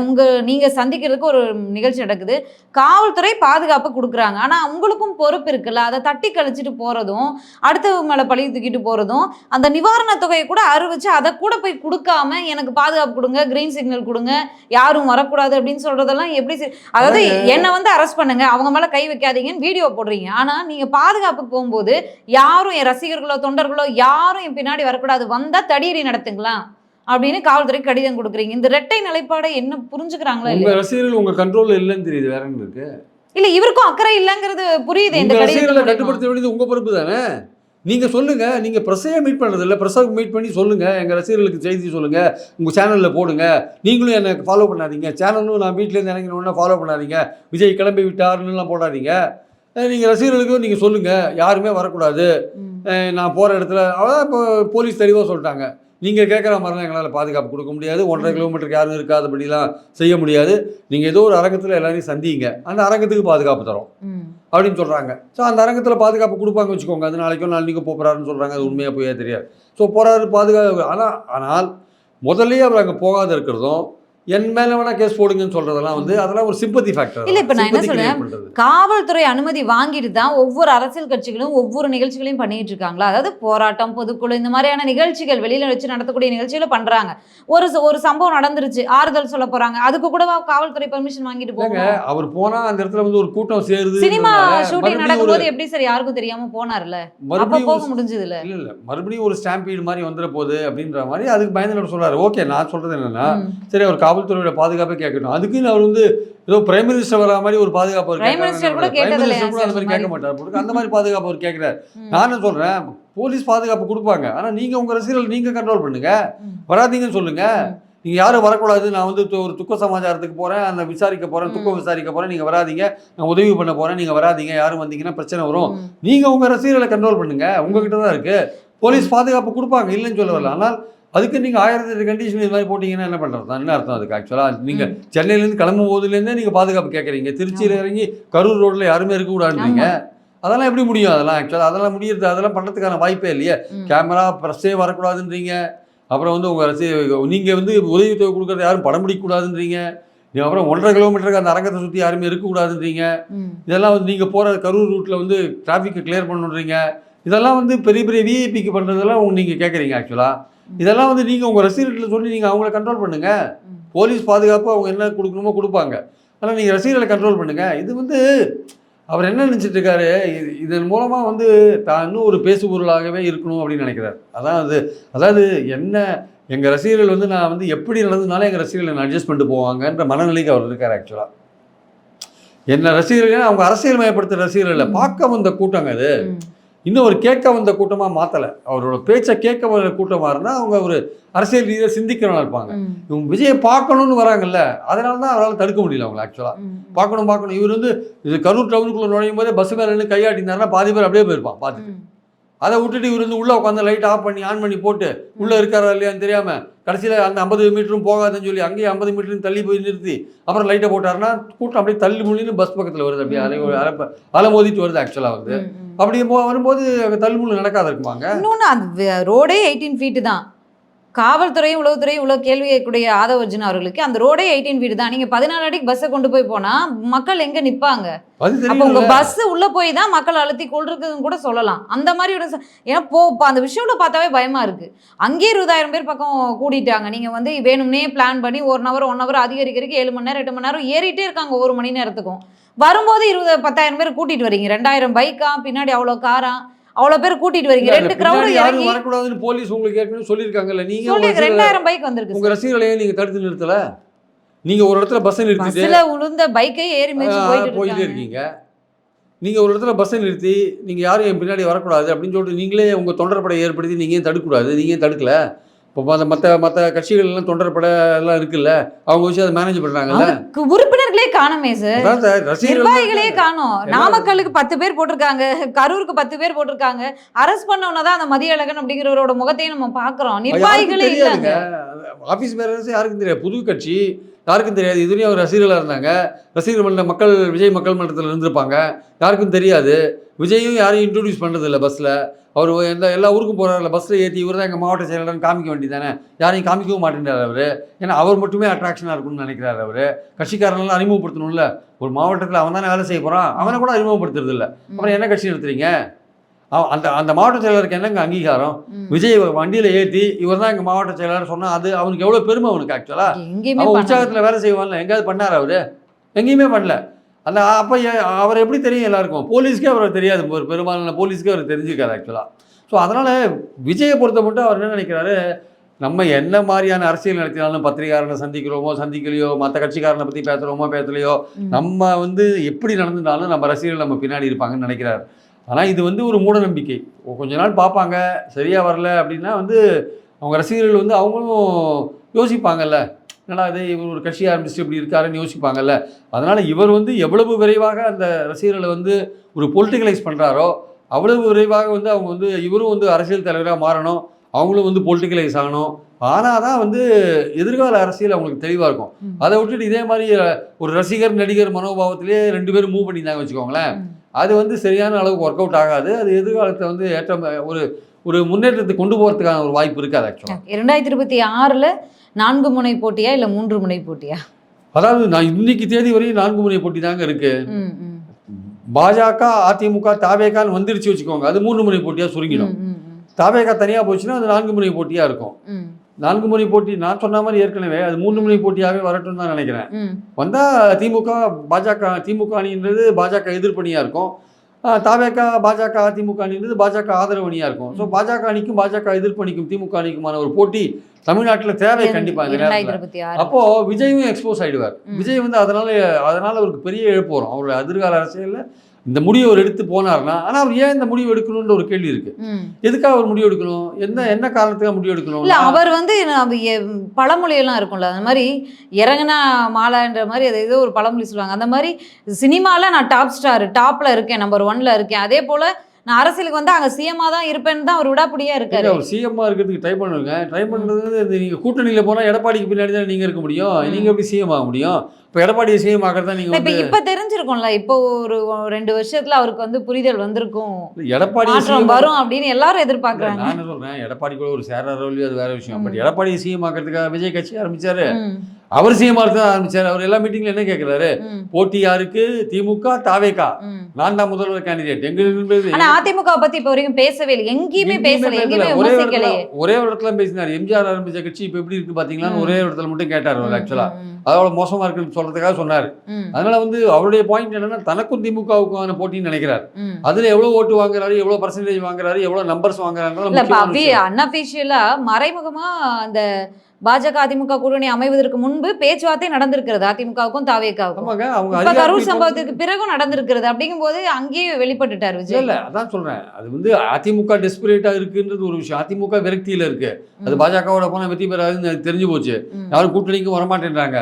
நீங்க சந்திக்கிறதுக்கு ஒரு நிகழ்ச்சி நடக்குது, காவல்துறை பாதுகாப்பு கொடுக்குறாங்க, ஆனா உங்களுக்கும் பொறுப்பு இருக்குல்ல, அதை தட்டி கழிச்சிட்டு போறதும் அடுத்தவங்க மேல பழி தூக்கிட்டு போறதும், அந்த நிவாரண தொகையை கூட அறிவிச்சு அதை கூட போய் கொடுக்காம எனக்கு பாதுகாப்பு கொடுங்க, கிரீன் சிக்னல் கொடுங்க, யாரும் வரக்கூடாது அப்படின்னு சொல்றதெல்லாம் எப்படி? அதாவது என்னை வந்து அரெஸ்ட் பண்ணுங்க, அவங்க மேல கை வைக்காதீங்கன்னு வீடியோ போடுறீங்க, ஆனா நீங்க பாதுகாப்புக்கு போகும்போது யாரும் என் ரசிகர்களோ தொண்டர்களோ யாரும் என் பின்னாடி வரக்கூடாது, வந்தா தடியடி நடத்துங்களா அப்படின்னு காவல்துறை கடிதம் கொடுக்குறீங்க. இந்த இரட்டை நிலைப்பாடை என்ன புரிஞ்சுக்கிறாங்களா? உங்க ரசிகர்கள் உங்க கண்ட்ரோல்ல இல்லன்னு தெரியுது, வேற என்ன இருக்கு? இல்ல இவருக்கும் அக்கறை இல்லங்கிறது புரியுது. இந்த ரசிகர்களை கட்டுப்படுத்த வேண்டியது உங்க பொறுப்பு தானே. நீங்கள் சொல்லுங்கள், நீங்கள் ப்ரெஸ்ஸையே மீட் பண்ணுறது இல்லை, ப்ரெஸ்ஸை மீட் பண்ணி சொல்லுங்கள், எங்கள் ரசிகர்களுக்கு செய்தி சொல்லுங்கள், உங்கள் சேனலில் போடுங்க, நீங்களும் எனக்கு ஃபாலோ பண்ணாதீங்க, சேனலும் நான் வீட்டிலேருந்து இறங்கினோன்னா ஃபாலோ பண்ணாதீங்க, விஜய் கிளம்பி விட்டாருன்னுலாம் போடாதீங்க, நீங்கள் ரசிகர்களுக்கும் நீங்கள் சொல்லுங்கள், யாருமே வரக்கூடாது, நான் போகிற இடத்துல அதான் இப்போ போலீஸ் தெளிவாக சொல்லிட்டாங்க, நீங்கள் கேட்குற மாதிரிலாம் எங்களால் பாதுகாப்பு கொடுக்க முடியாது, 1.5 கிலோமீட்டருக்கு யாரும் இருக்காதபடிலாம் செய்ய முடியாது, நீங்கள் ஏதோ ஒரு அரங்கத்தில் எல்லாரையும் சந்திங்க, அந்த அரங்கத்துக்கு பாதுகாப்பு தரோம் அப்படின்னு சொல்கிறாங்க. ஸோ அந்த அரங்கத்தில் பாதுகாப்பு கொடுப்பாங்க வச்சுக்கோங்க, அது நாளைக்கோ நாளைக்கோ போகிறாருன்னு சொல்கிறாங்க, அது உண்மையாக போயே தெரியாது. ஸோ போகிறாரு பாதுகாப்பு, ஆனால் முதல்லயே அவர் அங்கே போகாத இருக்கிறதும் என் மேலே வேணா கேஸ் போடுங்கன்னு சொல்றதெல்லாம் வந்து அதெல்லாம் ஒரு சிம்பத்தி ஃபேக்டர். இல்லை, இப்போ நான் என்ன சொல்றேன், காவல்துறை அனுமதி வாங்கிட்டு தான் ஒவ்வொரு அரசியல் கட்சிகளும் ஒவ்வொரு நிகழ்ச்சிகளையும் பண்ணிட்டு இருக்காங்களா? அதாவது போராட்டம், பொதுக்குழு, இந்த மாதிரியான நிகழ்ச்சிகள் வெளியில வச்சு நடத்தக்கூடிய நிகழ்ச்சிகளை பண்றாங்க. ஒரு சம்பவம் நடந்துருச்சு, ஆறுதல் சொல்ல போறாங்க, அதுக்கு கூட காவல்துறை பெர்மிஷன் வாங்கிட்டு போங்க. அவர் போனா அந்த இடத்துல வந்து ஒரு கூட்டம் சேருது. சினிமா ஷூட்டிங் நடக்கும்போது எப்படி சார் யாருக்கும் தெரியாம போனார்ல, அப்ப போக முடிஞ்சது இல்ல. இல்ல மறுபடியும் ஒரு ஸ்டாம்பீடு மாதிரி வந்துட போகுது அப்படின்ற மாதிரி அதுக்கு பயந்து சொல்றாரு. ஓகே, நான் சொல்றது என்னன்னா, சரி அவர் காவல்துறையோட பாதுகாப்பை கேட்கட்டும், அதுக்குன்னு அவர் வந்து ஏதோ பிரைம் மினிஸ்டர் வரா மாதிரி ஒரு பாதுகாப்பு பிரைம் மினிஸ்டர் கூட அந்த மாதிரி கேட்க மாட்டார், அந்த மாதிரி பாதுகாப்பு அவர் கேட்கிறார். நானும் சொல்றேன், போலீஸ் பாதுகாப்பு கொடுப்பாங்க, ஆனா நீங்க உங்க ரசிகர்கள் நீங்க கண்ட்ரோல் பண்ணுங்க, வராதீங்கன்னு சொல்லுங்க. நீங்க யாரும் வரக்கூடாது, நான் வந்து ஒரு துக்க சமாச்சாரத்துக்கு போறேன், அந்த விசாரிக்க போறேன், துக்கம் விசாரிக்க போறேன், நீங்க வராதீங்க, நான் உதவி பண்ண போறேன், நீங்க வராதீங்க, யாரும் வந்தீங்கன்னா பிரச்சனை வரும். நீங்க உங்க ரசிகர்களை கண்ட்ரோல் பண்ணுங்க, உங்ககிட்ட தான் இருக்கு. போலீஸ் பாதுகாப்பு கொடுப்பாங்க, இல்லைன்னு சொல்ல வரல. ஆனால் அதுக்கு நீங்கள் 1008 கண்டிஷன் இது மாதிரி போட்டிங்கன்னா என்ன பண்ணுறது? என்ன அர்த்தம் அதுக்கு? ஆக்சுவலாக நீங்கள் சென்னையிலேருந்து கிளம்பும் போதுலேருந்தே நீங்கள் பாதுகாப்பு கேட்குறீங்க, திருச்சியில் இறங்கி கரூர் ரோட்டில் யாருமே இருக்கக்கூடாதுன்றீங்க. அதெல்லாம் எப்படி முடியும்? அதெல்லாம் ஆக்சுவலாக அதெல்லாம் முடியுது, அதெல்லாம் பண்ணுறதுக்கான வாய்ப்பே இல்லையே. கேமரா ப்ரெஸ்ஸே வரக்கூடாதுன்றீங்க, அப்புறம் வந்து உங்கள் நீங்கள் வந்து உதவித்தொகை கொடுக்குறது யாரும் படம் பிடிக்கக்கூடாதுன்றீங்க, அப்புறம் 1.5 கிலோமீட்டருக்கு அந்த அரங்கத்தை சுற்றி யாருமே இருக்கக்கூடாதுன்றீங்க. இதெல்லாம் வந்து நீங்கள் போகிற கரூர் ரூட்டில் வந்து டிராஃபிக்கை கிளியர் பண்ணுன்றீங்க. இதெல்லாம் வந்து பெரிய பெரிய விஐபிக்கு பண்ணுறதெல்லாம் நீங்கள் கேட்குறீங்க. ஆக்சுவலாக இதெல்லாம் வந்து நீங்கள் உங்கள் ரசிகர்களை சொல்லி நீங்கள் அவங்கள கண்ட்ரோல் பண்ணுங்கள். போலீஸ் பாதுகாப்பு அவங்க என்ன கொடுக்கணுமோ கொடுப்பாங்க, ஆனால் நீங்கள் ரசிகர்களை கண்ட்ரோல் பண்ணுங்கள். இது வந்து அவர் என்ன நினச்சிட்டு இருக்காரு, இதன் மூலமாக வந்து தான் இன்னும் ஒரு பேசுபொருளாகவே இருக்கணும் அப்படின்னு நினைக்கிறார். அதாவது என்ன, எங்கள் ரசிகர்கள் வந்து நான் வந்து எப்படி நடந்ததுனால எங்கள் ரசிகர்கள் என்ன அட்ஜஸ்ட் பண்ணிட்டு போவாங்கன்ற மனநிலைக்கு அவர் இருக்கார். ஆக்சுவலாக என்ன ரசிகர்கள் அவங்க அரசியல் மயப்படுத்துகிற ரசிகர்கள் இல்லை, பார்க்க வந்த கூட்டங்க அது, இன்னும் ஒரு கேட்க வந்த கூட்டமாக மாற்றலை. அவரோட பேச்சை கேட்க வந்த கூட்டமாக இருந்தால் அவங்க ஒரு அரசியல் ரீதியாக சிந்திக்கிறவங்க இருப்பாங்க. இவங்க விஜயை பார்க்கணும்னு வராங்கல்ல, அதனால தான் அவரால் தடுக்க முடியல அவங்க. ஆக்சுவலாக பார்க்கணும். இவர் வந்து இது கரூர் டவுனுக்குள்ளே நுழையும் போதே பஸ் மேலே நின்று கையாட்டினாருன்னா பாதி பேர் அப்படியே போயிருப்பான் பார்த்துட்டு. அதை விட்டுட்டு இவர் வந்து உள்ளே உட்காந்து லைட் ஆஃப் பண்ணி ஆன் பண்ணி போட்டு உள்ளே இருக்காரா இல்லையான்னு தெரியாமல் கடைசியில் அந்த 50 மீட்டரும் போகாதுன்னு சொல்லி அங்கேயே 50 மீட்டரும் தள்ளி போய் நிறுத்தி அப்புறம் லைட்டை போட்டாருன்னா கூட்டம் அப்படியே தள்ளி முள்ளின்னு பஸ் பக்கத்தில் வருது, அப்படியே அலை மோதிட்டு வருது. ஆக்சுவலாக வந்து அப்படி வரும்போது தள்ளுமுள்ளு நடக்காத இருக்குமாங்க. இன்னொன்று, அந்த ரோடே 18 ஃபீட்டு தான். காவல்துறையும் உளவுத்துறையும் இவ்வளோ கேள்வி கேட்கக்கூடிய ஆதவ அர்ஜுனா அவர்களுக்கு அந்த ரோடே 18 ஃபீட் தான். நீங்கள் 14 அடிக்கு பஸ்ஸை கொண்டு போய் போனால் மக்கள் எங்கே நிற்பாங்க? அப்போ உங்கள் பஸ் உள்ளே போய் தான் மக்கள் அழுத்தி கொள்றதுன்னு கூட சொல்லலாம். அந்த மாதிரி ஒரு ஏன்னா அந்த விஷயம்ல பார்த்தாவே பயமாக இருக்குது. அங்கேயே 20,000 பேர் பக்கம் கூட்டிட்டாங்க. நீங்கள் வந்து வேணும்னே பிளான் பண்ணி 1 ஹவர் அதிகரிக்கிறதுக்கு 7 மணி நேரம் 8 மணி நேரம் ஏறிட்டே இருக்காங்க ஒவ்வொரு மணி நேரத்துக்கும். வரும்போது 10,000 பேர் கூட்டிகிட்டு வரீங்க, 2000 பைக்கா, பின்னாடி அவ்வளோ காரா, அவ்வளோ பேர் கூட்டிட்டு வரீங்க, 2 கிரவுண்ட் யாரும் வரக்கூடாதுன்னு போலீஸ் உங்களுக்கு ஏற்கனவே சொல்லியிருக்காங்கல்ல. நீங்க 2000 பைக் வந்திருக்கு, உங்க ரசிகர்களையே நீங்க தடுத்து நிறுத்தல. நீங்க ஒரு இடத்துல பஸ்ஸை நிறுத்திட்டு பஸ்ல உளுந்த பைக்கே ஏறி மேய்ச்சி போயிட்டே இருக்கீங்க. நீங்க ஒரு இடத்துல பஸ்ஸை நிறுத்தி நீங்க யாரும் என் பின்னாடி வரக்கூடாது அப்படின்னு சொல்லிட்டு நீங்களே உங்க தொண்டர்படை ஏற்படுத்தி நீங்க ஏன் தடுக்கக்கூடாது? நீங்க ஏன் தடுக்கல? இப்போ அந்த மற்ற கட்சிகள் எல்லாம் தொண்டர்பட எல்லாம் இருக்குல்ல, அவங்க வச்சு அதை மேனேஜ் பண்றாங்கல்ல. உறுப்பினர்களே காணுமே சார், நிர்வாகிகளே காணோம். நாமக்கலுக்கு 10 பேர் போட்டிருக்காங்க, கரூருக்கு 10 பேர் போட்டிருக்காங்க. அரெஸ்ட் பண்ணவனதான் அந்த மதியழகன் அப்படிங்கிறவரோட முகத்தையும் நம்ம பாக்குறோம். நிர்வாகிகளே இல்லைங்க. ஆபீஸ் பேரரசு யாருக்கும் தெரியாது, புது கட்சி யாருக்கும் தெரியாது. இதுலேயும் அவர் ரசிகர்களாக இருந்தாங்க, ரசிகர் மன்ற மக்கள் விஜய் மக்கள் மன்றத்தில் இருந்திருப்பாங்க, யாருக்கும் தெரியாது. விஜயும் யாரையும் இன்ட்ரடியூஸ் பண்ணுறது இல்லை பஸ்ஸில். அவர் எல்லா ஊருக்கும் போகிறாரில்ல, பஸ்ஸில் ஏற்றி இவர் தான் எங்கள் மாவட்ட செயலாளர்னு காமிக்க வேண்டியதானே, யாரையும் காமிக்கவும் மாட்டேங்கிறார் அவர். ஏன்னா அவர் மட்டுமே அட்ராக்ஷனாக இருக்கும்னு நினைக்கிறார் அவர். கட்சிக்காரனெல்லாம் அறிமுகப்படுத்தணும்ல, ஒரு மாவட்டத்தில் அவன் தானே வேலை செய்ய போகிறான், அவனை கூட அறிமுகப்படுத்துறது இல்லை. அப்புறம் என்ன கட்சி நடத்துறீங்க? அந்த மாவட்ட செயலருக்கு என்னங்க அங்கீகாரம்? விஜய் வண்டியில் ஏற்றி இவர் தான் எங்கள் மாவட்ட செயலாளர் சொன்னால் அது அவனுக்கு எவ்வளோ பெருமை அவனுக்கு. ஆக்சுவலாக அவன் உற்சாகத்தில் வேலை செய்வான்ல, எங்கேயாவது பண்ணார் அவர்? எங்கேயுமே பண்ணல. அப்போ அவர் எப்படி தெரியும் எல்லாருக்கும்? போலீஸ்க்கே அவர் தெரியாது, ஒரு பெரும்பாலான போலீஸ்க்கே அவர் தெரிஞ்சிருக்காரு ஆக்சுவலாக. ஸோ அதனால் விஜயை பொறுத்த மட்டும் அவர் என்ன நினைக்கிறாரு, நம்ம என்ன மாதிரியான அரசியல் நடத்தினாலும் பத்திரிகாரனை சந்திக்கிறோமோ சந்திக்கலையோ, மற்ற கட்சிக்காரனை பற்றி பேசுகிறோமோ பேசலையோ, நம்ம வந்து எப்படி நடந்துட்டாலும் நம்ம ரசிகர்கள் நம்ம பின்னாடி இருப்பாங்கன்னு நினைக்கிறார். ஆனால் இது வந்து ஒரு மூட நம்பிக்கை. கொஞ்ச நாள் பார்ப்பாங்க, சரியாக வரல அப்படின்னா வந்து அவங்க ரசிகர்கள் வந்து அவங்களும் யோசிப்பாங்கல்ல, என்னடா இது இவர் ஒரு கட்சி ஆரம்பிச்சு இப்படி இருக்காருன்னு யோசிப்பாங்கல்ல. அதனால் இவர் வந்து எவ்வளவு விரைவாக அந்த ரசிகர்களை வந்து ஒரு பொலிட்டிக்கலைஸ் பண்ணுறாரோ அவ்வளவு விரைவாக வந்து அவங்க வந்து இவரும் வந்து அரசியல் தலைவராக மாறணும், அவங்களும் வந்து பொலிட்டிக்கலைஸ் ஆகணும். ஆனால் தான் வந்து எதிர்கால அரசியல் அவங்களுக்கு தெளிவாக இருக்கும். அதை விட்டுட்டு இதே மாதிரி ஒரு ரசிகர் நடிகர் மனோபாவத்திலே 2 பேரும் மூவ் பண்ணியிருந்தாங்க வச்சுக்கோங்களேன், அது வந்து சரியான அளவுக்கு ஒர்க் அவுட் ஆகாது. அது எதிர்காலத்தை வந்து ஒரு ஒரு முன்னேற்றத்தை கொண்டு போகிறதுக்கான ஒரு வாய்ப்பு இருக்காது. ஆக்சுவலாக 2026ல் 4 முனை போட்டியா இல்லை 3 முனை போட்டியா? அதாவது நான் இன்னைக்கு தேதி வரையும் 4 முனை போட்டி தாங்க இருக்கு. பாஜக, அதிமுக, தாவேகான்னு வந்துருச்சு வச்சுக்கோங்க, அது 3 முனை போட்டியாக சுருங்கிடும். தாவேகா தனியாக போச்சுன்னா அது 4 முனை போட்டியாக இருக்கும். 4 முனை போட்டி நான் சொன்ன மாதிரி ஏற்கனவே அது 3 முனை போட்டியாகவே வரட்டும்னு தான் நினைக்கிறேன். வந்தால் திமுக பாஜக, திமுக அணின்றது பாஜக எதிர்ப்பணியாக இருக்கும். தாவேகா பாஜக அதிமுக அணின்றது பாஜக ஆதரவு அணியாக இருக்கும். ஸோ பாஜக அணிக்கும் பாஜக எதிர்ப்பணிக்கும் திமுக அணிக்குமான ஒரு போட்டி தமிழ்நாட்டில் தேவை கண்டிப்பாக இந்த நேரத்தில். அப்போது விஜயும் எக்ஸ்போஸ் ஆகிடுவார். விஜய் வந்து அதனால அவருக்கு பெரிய இழப்பு வரும் அவருடைய எதிர்கால அரசியலில். இந்த முடிவு அவர் எடுத்து போனார்னா, ஆனால் அவர் ஏன் இந்த முடிவு எடுக்கணும்ன்ற ஒரு கேள்வி இருக்கு. எதுக்காக அவர் முடிவு எடுக்கணும், என்ன காரணத்துக்காக முடிவு எடுக்கணும்? இல்லை, அவர் வந்து பழமொழியெல்லாம் இருக்கும்ல, அந்த மாதிரி இறங்கினா மாலான்ற மாதிரி அது ஏதோ ஒரு பழமொழி சொல்லுவாங்க. அந்த மாதிரி சினிமாவில் நான் டாப் ஸ்டார், டாப்பில் இருக்கேன், நம்பர் 1ல் இருக்கேன், அதே போல் நான் அரசியலுக்கு வந்து அங்கே சிஎம்மாக தான் இருப்பேன்னு தான் அவர் விடாப்படியா இருக்காரு. அவர் சிஎம்மாக இருக்கிறதுக்கு ட்ரை பண்ணுங்க. ட்ரை பண்ணுறது நீங்கள் கூட்டணியில் போனால் எடப்பாடிக்கு பின்னாடி தான் நீங்கள் இருக்க முடியும். நீங்கள் எப்படி சிஎம் ஆக முடியும்? இப்போ எடப்பாடியை சிஎம் ஆகிறதா நீங்கள் இப்போ தெரிஞ்சிருக்கும்ல, இப்போ ஒரு 2 வருஷத்துல அவருக்கு வந்து புரிதல் வந்திருக்கும், எடப்பாடி வரும் அப்படின்னு எல்லாரும் எதிர்பார்க்குறாங்க. நான் என்ன சொல்கிறேன், எடப்பாடி கூட ஒரு சேரவில்லையோ அது வேற விஷயம். பட் எடப்பாடியை சிஎம் ஆக்கிறதுக்காக விஜய் கட்சி ஆரம்பிச்சாரு, அவர் சிஎம் தான் ஆரம்பிச்சாரு. அவர் எல்லா மீட்டிங்ல என்ன கேட்கிறாரு, போட்டி யாருக்கு, திமுக தாவேகா, நான் தான் முதல்வர் கேண்டிடேட். ஆனா அதிமுக பத்தி இப்ப வரைக்கும் பேசவே இல்லை, எங்கேயுமே பேசல, எங்கேயுமே விமர்சிக்கலையே. ஒரே ஒரு இடத்துல பேசினார், எம்ஜிஆர் ஆரம்பிச்ச கட்சி இப்ப எப்படி இருக்கு பாத்தீங்களான்னு ஒரே இடத்துல மட்டும் கேட்டார். ஆக்சுவலா அதோட மோசமா இருக்குன்னு சொல்றதுக்காக சொன்னாரு. அதனால வந்து அவருடைய பாயிண்ட் என்னன்னா, தனக்கும் திமுகவுக்கான போட்டின்னு நினைக்கிறார். அதுல எவ்வளவு ஓட்டு வாங்குறாரு, எவ்வளவு பர்சன்டேஜ் வாங்குறாரு, எவ்வளவு நம்பர்ஸ் வாங்குறாரு, அன்அபிஷியலா மறைமுகமா அந்த பாஜக அதிமுக கூட்டணி அமைவதற்கு முன்பு பேச்சுவார்த்தை நடந்திருக்கிறது அதிமுகவுக்கும் தாவேகாவுக்கும். கரூர் சம்பவத்துக்கு பிறகும் நடந்திருக்கிறது. அப்படிங்கும் போது அங்கேயே வெளிப்பட்டுட்டார் விஜய். இல்ல அதான் சொல்றேன், அது வந்து அதிமுக டெஸ்பரேட்டா இருக்குன்றது ஒரு விஷயம். அதிமுக விரக்தியில இருக்கு. அது பாஜகவோட போனா வெற்றி பெறாதுன்னு தெரிஞ்சு போச்சு. யாரும் கூட்டணிக்கும் வரமாட்டேன்றாங்க.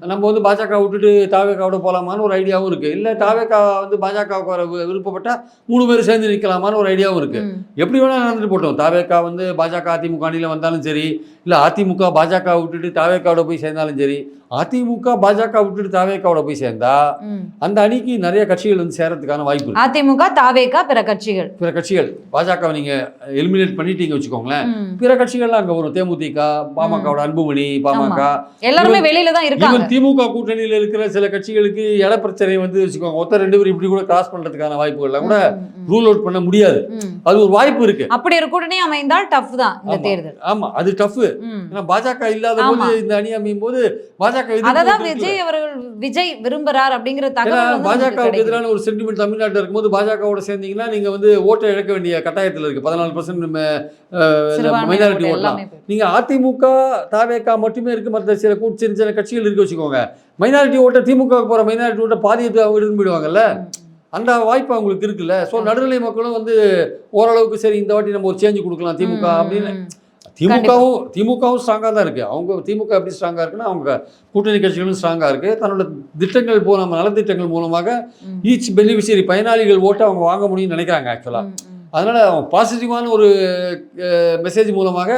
நம்ம வந்து பாஜக விட்டுட்டு தாவேகாவோட போகலாமான்னு ஒரு ஐடியாவும் இருக்கு. இல்லை தாவேகா வந்து பாஜகவுக்கு வர விருப்பப்பட்டா 3 பேர் சேர்ந்து நிற்கலாமான்னு ஒரு ஐடியாவும் இருக்கு. எப்படி வேணா நடந்துட்டு போட்டோம். தாவேகா வந்து பாஜக அதிமுக அணியில் வந்தாலும் சரி, இல்லை அதிமுக பாஜக விட்டுட்டு தாவேகாவோட போய் சேர்ந்தாலும் சரி, அதிமுக பாஜக விட்டுட்டு தாவேகாவோட போய் சேர்ந்தா அந்த அணிக்கு நிறைய கட்சிகள் வந்து சேரத்துக்கான வாய்ப்பு இருக்கு. அதிமுக தாவேகா பிற கட்சிகள் பாஜக நீங்க எலிமினேட் பண்ணிட்டீங்க வச்சுக்கோங்களேன், பிற கட்சிகள்லாம் அங்க வரும். தேமுதிக, பாமகவோட அன்புமணி, பாமக எல்லாருமே வெளியில தான் இருக்காங்க. திமுக கூட்டணியில் இருக்கிற சில கட்சிகளுக்கு இட பிரச்சனை வந்து வச்சுக்கோங்க, ஒருத்தர் 2 பேர் இப்படி கூட கிராஸ் பண்றதுக்கான வாய்ப்புகள்லாம் கூட ரூல் அவுட் பண்ண முடியாது. அது ஒரு வாய்ப்பு இருக்கு. அப்படி ஒரு கூட்டணி அமைந்தால் டஃப் தான் இந்த தேர்தல். ஆமா, அது டஃப். ஏன்னா பாஜக இல்லாத போது இந்த அணி அமையும் போது விஜய் விரும்புறார் அப்படிங்கிற தகவல் பாஜகவுக்கு எதிரான ஒரு சென்டிமெண்ட் தமிழ்நாட்டில் இருக்கும்போது பாஜகவோட சேர்ந்தீங்கன்னா நீங்க வந்து ஓட்டை இழக்க வேண்டிய கட்டாயத்தில் இருக்கு. 14% மைனாரிட்டி ஓட்டலாம். நீங்க அதிமுக தாவேகா மட்டுமே இருக்கு, மற்ற சில கட்சிகள் இருக்கு வச்சுக்கோங்க, மைனாரிட்டி ஓட்டை திமுக போற மைனாரிட்டி ஓட்டை பாதியத்தை அவங்க எடுத்து போயிடுவாங்கல்ல. அந்த வாய்ப்பு அவங்களுக்கு இருக்குல்ல. ஸோ நடுநிலை மக்களும் வந்து ஓரளவுக்கு சரி இந்த வாட்டி நம்ம ஒரு சேஞ்சு கொடுக்கலாம் திமுக அப்படின்னு. திமுகவும் ஸ்ட்ராங்காக தான் இருக்குது. அவங்க திமுக எப்படி ஸ்ட்ராங்காக இருக்குன்னா அவங்க கூட்டணி கட்சிகளும் ஸ்ட்ராங்காக இருக்குது. தன்னோட திட்டங்கள் நம்ம நலத்திட்டங்கள் மூலமாக ஈச் பெனிஃபிஷியரி பயனாளிகள் ஓட்டை அவங்க வாங்க முடியும்னு நினைக்கிறாங்க ஆக்சுவலாக. அதனால் அவங்க பாசிட்டிவான ஒரு மெசேஜ் மூலமாக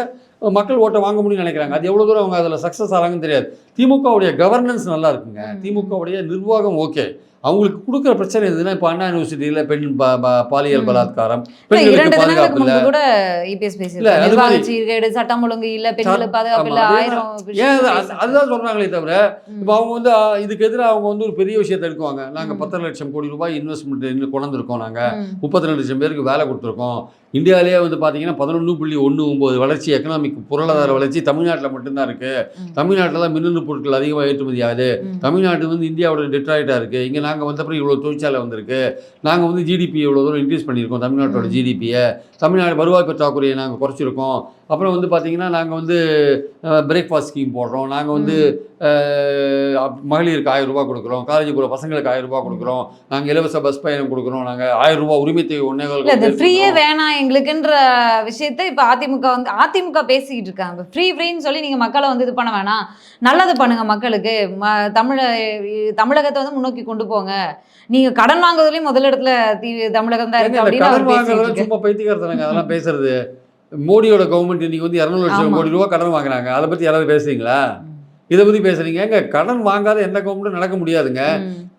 மக்கள் ஓட்டை வாங்க முடியும்னு நினைக்கிறாங்க. அது எவ்வளோ தூரம் அவங்க அதில் சக்ஸஸ் ஆகிறாங்கன்னு தெரியாது. திமுகவுடைய கவர்னன்ஸ் நல்லா இருக்குங்க, திமுகவுடைய நிர்வாகம் ஓகே. அவங்களுக்கு கொடுக்குற பிரச்சனை எதுனா, இப்போ அண்ணா யூனிவர்சிட்டியில் பெண் பாலியல் பலாத்காரம், பெண்களுக்கு பாதுகாப்பு இல்லை, சட்டம் ஒழுங்கு இல்லை, பெண்களுக்கு பாதுகாப்பு இல்லை, அதுதான் சொல்றாங்களே தவிர இப்போ அவங்க வந்து இதுக்கு எதிராக அவங்க வந்து ஒரு பெரிய விஷயத்தை எடுக்குவாங்க. நாங்கள் 10 லட்சம் கோடி ரூபாய் இன்வெஸ்ட்மெண்ட் கொண்டிருக்கோம், நாங்கள் 32 லட்சம் பேருக்கு வேலை கொடுத்துருக்கோம். இந்தியாவிலேயே வந்து பார்த்தீங்கன்னா 11.19 வளர்ச்சி, எக்கனாமிக் பொருளாதார வளர்ச்சி தமிழ்நாட்டில் மட்டும்தான் இருக்குது. தமிழ்நாட்டில் தான் மின்னணு பொருட்கள் அதிகமாக ஏற்றுமதி ஆகுது. தமிழ்நாட்டு வந்து இந்தியாவோட டெட்ராய்டாக இருக்குது. இங்கே நாங்கள் வந்தப்பறம் இவ்வளோ தொழிற்சாலை வந்திருக்கு. நாங்கள் வந்து ஜிடிபி இவ்வளோ தூரம் இன்க்ரீஸ் பண்ணியிருக்கோம், தமிழ்நாட்டோட ஜிடிபியை. தமிழ்நாடு வருவாய் பற்றாக்குறையை நாங்கள் குறைச்சிருக்கோம். அப்புறம் வந்து பார்த்திங்கன்னா நாங்கள் வந்து பிரேக்ஃபாஸ்ட் ஸ்கீம் போடுறோம், நாங்கள் வந்து மகளிருக்கு 1000 ரூபாய் கொடுக்குறோம், காலேஜ் போகிற பசங்களுக்கு 1000 ரூபாய் கொடுக்குறோம், நாங்கள் இலவச பஸ் பயணம் கொடுக்குறோம், நாங்கள் 1000 ரூபாய் உரிமை தொகை இல்ல இந்த ஃப்ரீயே வேணாம் எங்களுக்குன்ற விஷயத்தை இப்ப அதிமுக பேசிக்கிட்டு இருக்காங்க. ஃப்ரீன்னு சொல்லி நீங்க மக்களை வந்து இது பண்ண வேணாம், நல்லது பண்ணுங்க மக்களுக்கு, தமிழகத்தை வந்து முன்னோக்கி கொண்டு போங்க, நீங்க கடன் வாங்குறதுலயும் முதலிடத்துல தமிழகம் தான் இருக்கு அப்படின்னு கடன் வாங்குறது சும்மா பைத்தியக்காரத்தனங்க அதெல்லாம் பேசுறது. மோடியோட கவர்மெண்ட் இன்னைக்கு வந்து 200 லட்சம் கோடி ரூபாய் கடன் வாங்குறாங்க, அதை பத்தி யாராவது பேசுறீங்களா? இதை பற்றி பேசுறீங்க. கடன் வாங்காத எந்த கவர்மெண்ட்டும் நடக்க முடியாதுங்க.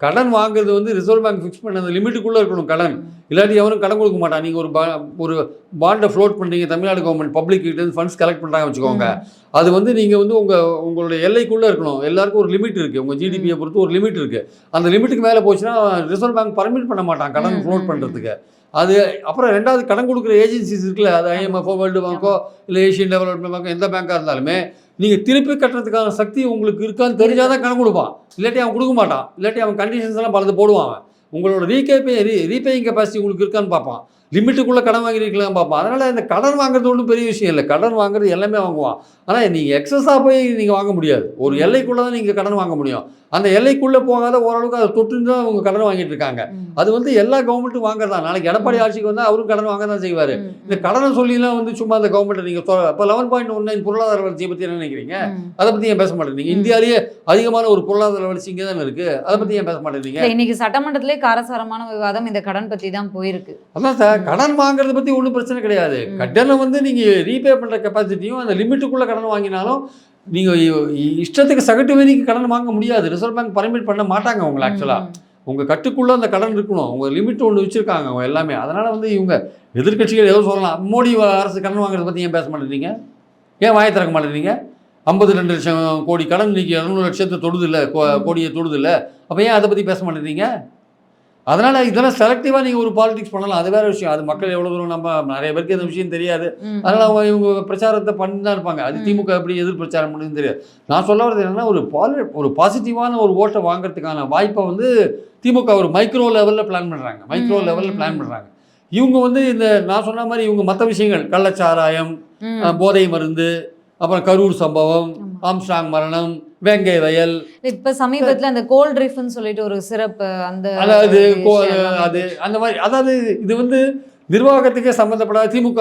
கடன் வாங்குறது வந்து ரிசர்வ் பேங்க் ஃபிக்ஸ் பண்ண அந்த லிமிட்டுக்குள்ளே இருக்கணும் கடன், இல்லாட்டி எவரும் கடன் கொடுக்க மாட்டான். நீங்கள் ஒரு பாண்டை ஃப்ளோட் பண்ணுறீங்க, தமிழ்நாடு கவர்மெண்ட் பப்ளிக் கிட்ட ஃபண்ட்ஸ் கலெக்ட் பண்ணுறாங்க வச்சுக்கோங்க, அது வந்து நீங்கள் வந்து உங்களுடைய எல்லைக்குள்ளே இருக்கணும். எல்லாருக்கும் ஒரு லிமிட் இருக்குது, உங்கள் ஜிடிபியை பொறுத்து ஒரு லிமிட் இருக்குது. அந்த லிமிட்டுக்கு மேலே போச்சுன்னா ரிசர்வ் பேங்க் பர்மிட் பண்ண மாட்டான் கடன் ஃப்ளோட் பண்ணுறதுக்கு. அது அப்புறம் ரெண்டாவது கடன் கொடுக்குற ஏஜென்சிஸ் இருக்குல்ல, அது ஐஎம்எஃப்ஓ, வேர்ல்டு பேங்கோ இல்லை ஏஷியன் டெவலப்மெண்ட் பேங்கோ, எந்த பேங்காக இருந்தாலுமே நீங்கள் திருப்பி கட்டுறதுக்கான சக்தி உங்களுக்கு இருக்கான்னு தெரிஞ்சால் தான் கடன் கொடுப்பான், இல்லாட்டி அவன் கொடுக்க மாட்டான். இல்லாட்டி அவன் கண்டிஷன்ஸ் எல்லாம் பலது போடுவான். உங்களோட ரீபேயிங் கெப்பாசிட்டி உங்களுக்கு இருக்கான்னு பார்ப்பான், லிமிட்டுக்குள்ளே கடன் வாங்கிருக்கலாம் பார்ப்பான். அதனால் இந்த கடன் வாங்குறது ஒன்றும் பெரிய விஷயம் இல்லை, கடன் வாங்குறது எல்லாமே வாங்குவான். ஆனால் நீங்கள் எக்ஸஸாக போய் நீங்கள் வாங்க முடியாது. ஒரு எல்லைக்குள்ளே தான் நீங்கள் கடன் வாங்க முடியும். அந்த எல்லைக்குள்ளே போகாத ஓரளவுக்கு அதை தொட்டு தான் அவங்க கடன் வாங்கிட்டு இருக்காங்க. அது வந்து எல்லா கவர்மெண்ட்டும் வாங்குறதா. நாளைக்கு எடப்பாடி ஆட்சிக்கு வந்தால் அவரும் கடன் வாங்க தான் செய்வார். இந்த கடனை சொல்லிலாம் வந்து சும்மா அந்த கவர்மெண்ட்டை நீங்கள் இப்போ 11.19 பொருளாதார வளர்ச்சியை பற்றி என்ன நினைக்கிறீங்க? அதை பற்றி ஏன் பேச மாட்டேங்கிறீங்க? இந்தியாவிலேயே அதிகமான ஒரு பொருளாதார வளர்ச்சி இங்கே தானே இருக்குது, அதை பற்றி ஏன் பேச மாட்டேங்கிறீங்க? இன்னைக்கு சட்டமன்றத்திலே காரசாரமான விவாதம் இந்த கடன் பற்றி தான் போயிருக்கு. அதான் சார், கடன் வாங்குறத பற்றி ஒன்றும் பிரச்சனை கிடையாது. கடனை வந்து நீங்கள் ரீபே பண்ணுற கெப்பாசிட்டியும் அந்த லிமிட்டுக்குள்ளே கடன் வாங்கினாலும் நீங்கள் இஷ்டத்துக்கு சகட்டு வரிக்கு கடன் வாங்க முடியாது. ரிசர்வ் பேங்க் பர்மிட் பண்ண மாட்டாங்க உங்களை. ஆக்சுவலாக உங்கள் கட்டுக்குள்ளே அந்த கடன் இருக்கணும், உங்கள் லிமிட் ஒன்று வச்சுருக்காங்க அவங்க எல்லாமே. அதனால் வந்து இவங்க எதிர்கட்சிகள் ஏதோ சொல்லலாம், மோடி அரசு கடன் வாங்குறத பற்றி ஏன் பேச மாட்டேங்கிறீங்க? ஏன் வாயை திறக்க மாட்டேங்கிறீங்க? 52 லட்சம் கோடி கடன் இன்னைக்கு 200 லட்சத்தை தொடுது இல்லை, கோடியை தொடுது இல்லை, அப்போ ஏன் அதை பற்றி பேச மாட்டேங்கிறீங்க? அதனால் இதெல்லாம் செலக்டிவாக நீங்கள் ஒரு பாலிடிக்ஸ் பண்ணலாம், அது வேறு விஷயம். அது மக்கள் எவ்வளோ தூரம், நம்ம நிறைய பேருக்கு இந்த விஷயம் தெரியாது. அதனால் அவங்க இவங்க பிரச்சாரத்தை பண்ணி தான் இருப்பாங்க. அது திமுக எப்படி எதிர் பிரச்சாரம் பண்ணுன்னு தெரியாது. நான் சொல்ல வரது என்னென்னா, ஒரு பாசிட்டிவான ஒரு ஓட்டை வாங்குறதுக்கான வாய்ப்பை வந்து திமுக ஒரு மைக்ரோ லெவலில் பிளான் பண்ணுறாங்க. இவங்க வந்து இந்த நான் சொன்ன மாதிரி இவங்க மற்ற விஷயங்கள், கள்ளச்சாராயம், போதை மருந்து, அப்புறம் கரூர் சம்பவம், ஆம்ஸ்ட்ராங் மரணம், வேங்கை வயல், இப்ப சமீபத்துல அந்த கோல்ட் ரிஃப்னு சொல்லிட்டு ஒரு சிறப்பு, அதாவது அந்த மாதிரி, அதாவது இது வந்து நிர்வாகத்துக்கே சம்மந்தப்படாத திமுக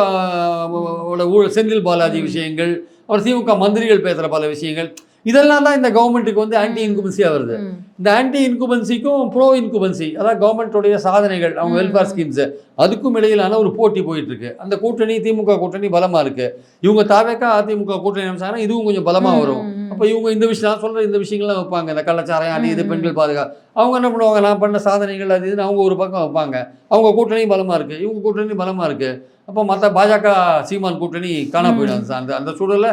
செந்தில் பாலாஜி விஷயங்கள், அப்புறம் திமுக மந்திரிகள் பேசுகிற பல விஷயங்கள், இதெல்லாம் தான் இந்த கவர்மெண்ட்டுக்கு வந்து ஆன்டி இன்குபன்சியாக வருது. இந்த ஆன்டி இன்குபன்சிக்கும் ப்ரோ இன்குபன்சி, அதாவது கவர்மெண்ட்டோடைய சாதனைகள், அவங்க வெல்ஃபேர் ஸ்கீம்ஸு, அதுக்கும் இடையிலான ஒரு போட்டி போயிட்டுருக்கு. அந்த கூட்டணி திமுக கூட்டணி பலமாக இருக்குது. இவங்க தாவேக்கா அதிமுக கூட்டணி அமைச்சாங்கன்னா இதுவும் கொஞ்சம் பலமாக வரும். அப்போ இவங்க இந்த விஷயம், நான் சொல்கிற இந்த விஷயங்கள்லாம் வைப்பாங்க, இந்த கள்ளச்சாராயம் அது இது, பெண்கள் பாதுகாப்பு, அவங்க என்ன பண்ணுவாங்க, நான் பண்ண சாதனைகள் அது இதுன்னு அவங்க ஒரு பக்கம் வைப்பாங்க. அவங்க கூட்டணியும் பலமாக இருக்குது, இவங்க கூட்டணியும் பலமாக இருக்குது. அப்போ மற்ற பாஜக சீமான் கூட்டணி காணா போயிடும். அந்த சூழலில்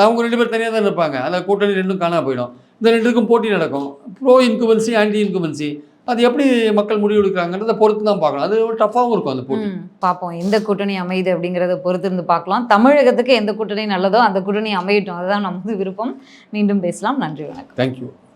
அவங்க 2 பேர் தனியாக தான் இருப்பாங்க, அந்த கூட்டணி ரெண்டும் காணா போயிடும். இந்த 2க்கும் போட்டி நடக்கும், ப்ரோ இன்குபன்சி ஆன்டி இன்குபன்சி. அது எப்படி மக்கள் முடிவு எடுக்கிறாங்கன்றதை பொறுத்து தான் பார்க்கணும். அது ஒரு டஃப்பாகவும் இருக்கும் அந்த போட்டி. பார்ப்போம் எந்த கூட்டணி அமையுது அப்படிங்கிறத பொறுத்து இருந்து பார்க்கலாம். தமிழகத்துக்கு எந்த கூட்டணி நல்லதோ அந்த கூட்டணி அமையட்டும், அதுதான் நமது விருப்பம். மீண்டும் பேசலாம். நன்றி, வணக்கம். தேங்க்யூ.